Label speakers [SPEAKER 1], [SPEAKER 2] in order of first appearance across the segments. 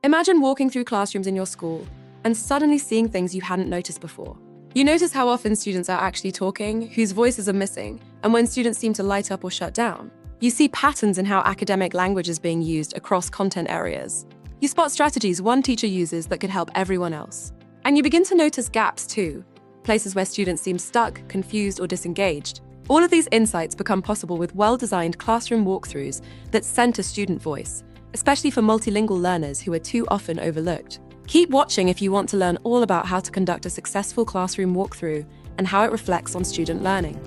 [SPEAKER 1] Imagine walking through classrooms in your school and suddenly seeing things you hadn't noticed before. You notice how often students are actually talking, whose voices are missing, and when students seem to light up or shut down. You see patterns in how academic language is being used across content areas. You spot strategies one teacher uses that could help everyone else. And you begin to notice gaps too, places where students seem stuck, confused, or disengaged. All of these insights become possible with well-designed classroom walkthroughs that center student voice, especially for multilingual learners who are too often overlooked. Keep watching if you want to learn all about how to conduct a successful classroom walkthrough and how it reflects on student learning.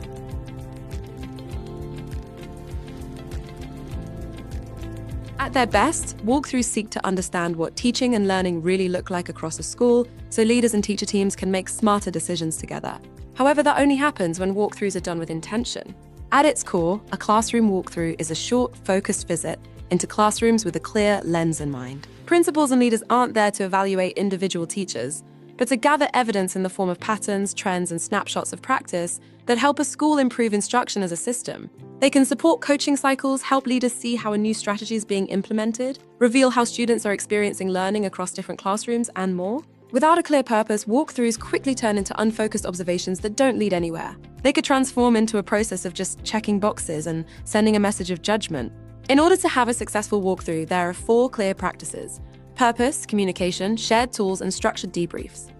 [SPEAKER 1] At their best, walkthroughs seek to understand what teaching and learning really look like across a school, so leaders and teacher teams can make smarter decisions together. However, that only happens when walkthroughs are done with intention. At its core, a classroom walkthrough is a short, focused visit into classrooms with a clear lens in mind. Principals and leaders aren't there to evaluate individual teachers, but to gather evidence in the form of patterns, trends, and snapshots of practice that help a school improve instruction as a system. They can support coaching cycles, help leaders see how a new strategy is being implemented, reveal how students are experiencing learning across different classrooms, and more. Without a clear purpose, walkthroughs quickly turn into unfocused observations that don't lead anywhere. They could transform into a process of just checking boxes and sending a message of judgment. In order to have a successful walkthrough, there are 4 clear practices: purpose, communication, shared tools, and structured debriefs.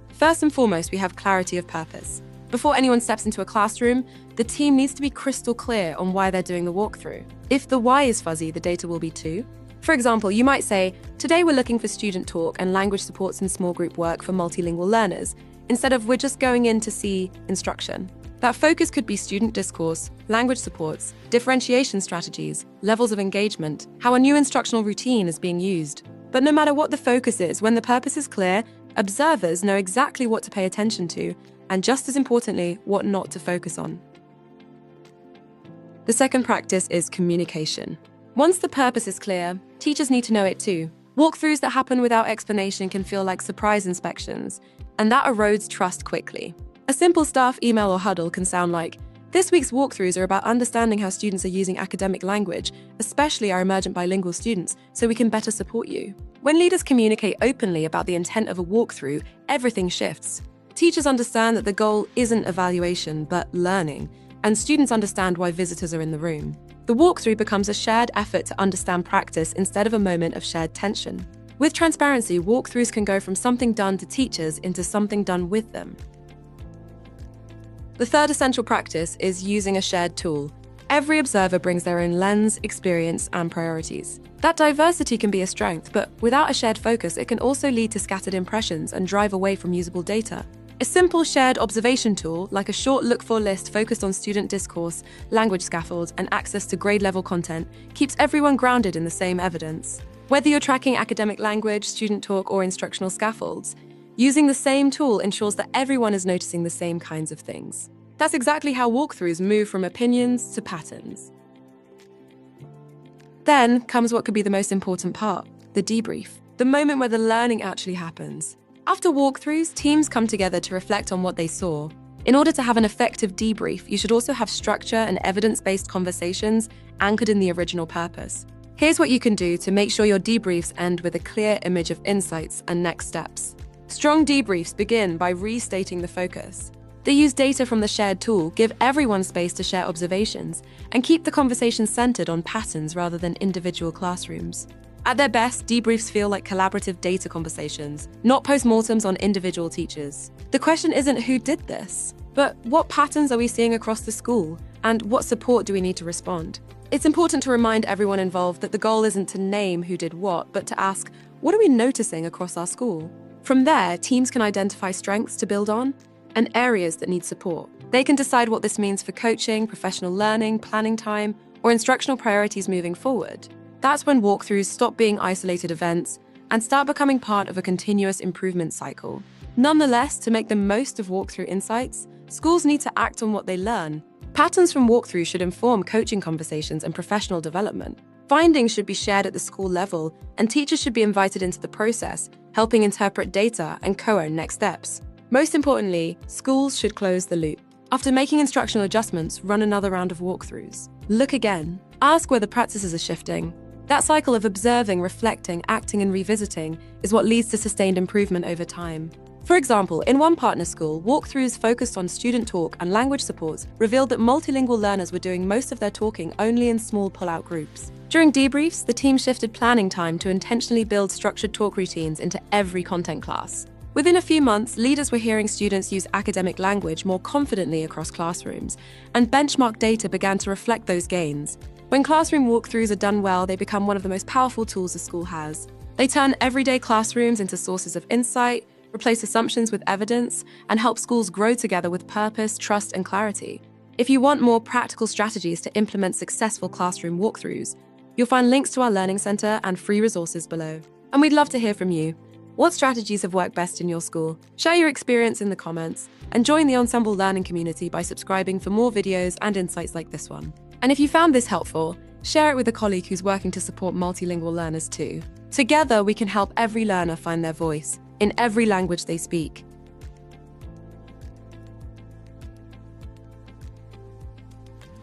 [SPEAKER 1] First and foremost, we have clarity of purpose. Before anyone steps into a classroom, the team needs to be crystal clear on why they're doing the walkthrough. If the why is fuzzy, the data will be too. For example, you might say, today we're looking for student talk and language supports and small group work for multilingual learners, instead of we're just going in to see instruction. That focus could be student discourse, language supports, differentiation strategies, levels of engagement, how a new instructional routine is being used. But no matter what the focus is, when the purpose is clear, observers know exactly what to pay attention to, and just as importantly, what not to focus on. The second practice is communication. Once the purpose is clear, teachers need to know it too. Walkthroughs that happen without explanation can feel like surprise inspections, and that erodes trust quickly. A simple staff email or huddle can sound like, this week's walkthroughs are about understanding how students are using academic language, especially our emergent bilingual students, so we can better support you. When leaders communicate openly about the intent of a walkthrough, everything shifts. Teachers understand that the goal isn't evaluation, but learning, and students understand why visitors are in the room. The walkthrough becomes a shared effort to understand practice instead of a moment of shared tension. With transparency, walkthroughs can go from something done to teachers into something done with them. The third essential practice is using a shared tool. Every observer brings their own lens, experience, and priorities. That diversity can be a strength, but without a shared focus, it can also lead to scattered impressions and drive away from usable data. A simple shared observation tool, like a short look-for list focused on student discourse, language scaffolds, and access to grade-level content, keeps everyone grounded in the same evidence. Whether you're tracking academic language, student talk, or instructional scaffolds, using the same tool ensures that everyone is noticing the same kinds of things. That's exactly how walkthroughs move from opinions to patterns. Then comes what could be the most important part, the debrief, the moment where the learning actually happens. After walkthroughs, teams come together to reflect on what they saw. In order to have an effective debrief, you should also have structure and evidence-based conversations anchored in the original purpose. Here's what you can do to make sure your debriefs end with a clear image of insights and next steps. Strong debriefs begin by restating the focus. They use data from the shared tool, give everyone space to share observations, and keep the conversation centered on patterns rather than individual classrooms. At their best, debriefs feel like collaborative data conversations, not postmortems on individual teachers. The question isn't who did this, but what patterns are we seeing across the school, and what support do we need to respond? It's important to remind everyone involved that the goal isn't to name who did what, but to ask, what are we noticing across our school? From there, teams can identify strengths to build on and areas that need support. They can decide what this means for coaching, professional learning, planning time, or instructional priorities moving forward. That's when walkthroughs stop being isolated events and start becoming part of a continuous improvement cycle. Nonetheless, to make the most of walkthrough insights, schools need to act on what they learn. Patterns from walkthroughs should inform coaching conversations and professional development. Findings should be shared at the school level, and teachers should be invited into the process, helping interpret data and co-own next steps. Most importantly, schools should close the loop. After making instructional adjustments, run another round of walkthroughs. Look again. Ask whether practices are shifting. That cycle of observing, reflecting, acting, and revisiting is what leads to sustained improvement over time. For example, in one partner school, walkthroughs focused on student talk and language supports revealed that multilingual learners were doing most of their talking only in small pull-out groups. During debriefs, the team shifted planning time to intentionally build structured talk routines into every content class. Within a few months, leaders were hearing students use academic language more confidently across classrooms, and benchmark data began to reflect those gains. When classroom walkthroughs are done well, they become one of the most powerful tools a school has. They turn everyday classrooms into sources of insight, replace assumptions with evidence, and help schools grow together with purpose, trust, and clarity. If you want more practical strategies to implement successful classroom walkthroughs, you'll find links to our Learning Center and free resources below. And we'd love to hear from you. What strategies have worked best in your school? Share your experience in the comments, and join the Ensemble learning community by subscribing for more videos and insights like this one. And if you found this helpful, share it with a colleague who's working to support multilingual learners too. Together, we can help every learner find their voice in every language they speak.